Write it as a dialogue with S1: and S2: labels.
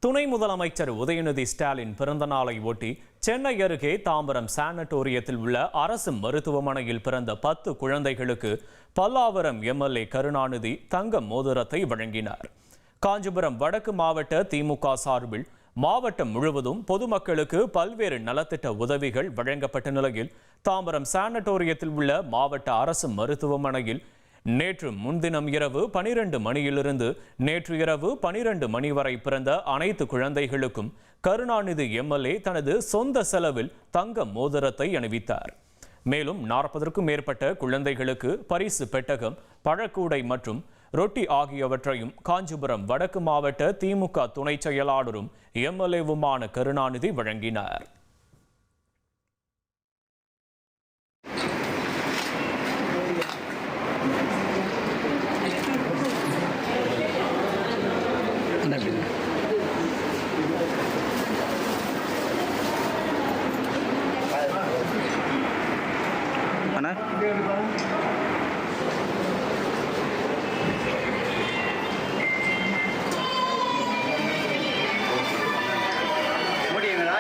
S1: துணை முதலமைச்சர் உதயநிதி ஸ்டாலின் பிறந்த நாளை ஒட்டி சென்னை அருகே தாம்பரம் சானட்டோரியத்தில் உள்ள அரசு மருத்துவமனையில் பிறந்த 10 குழந்தைகளுக்கு பல்லாவரம் எம்எல்ஏ கருணாநிதி தங்க மோதிரத்தை வழங்கினார். காஞ்சிபுரம் வடக்கு மாவட்ட திமுக சார்பில் மாவட்டம் முழுவதும் பொதுமக்களுக்கு பல்வேறு நலத்திட்ட உதவிகள் வழங்கப்பட்ட நிலையில் தாம்பரம் சானட்டோரியத்தில் உள்ள மாவட்ட அரசு மருத்துவமனையில் நேற்று முன்தினம் இரவு 12 மணியிலிருந்து நேற்று இரவு 12 மணி வரை பிறந்த அனைத்து குழந்தைகளுக்கும் கருணாநிதி எம்எல்ஏ தனது சொந்த செலவில் தங்க மோதிரத்தை அணிவித்தார். மேலும் 40க்கும் மேற்பட்ட குழந்தைகளுக்கு பரிசு பெட்டகம், பழக்கூடை மற்றும் ரொட்டி ஆகியவற்றையும் காஞ்சிபுரம் வடக்கு மாவட்ட திமுக துணை செயலாளரும் எம்எல்ஏவுமான கருணாநிதி வழங்கினார்.
S2: முடியுங்களா?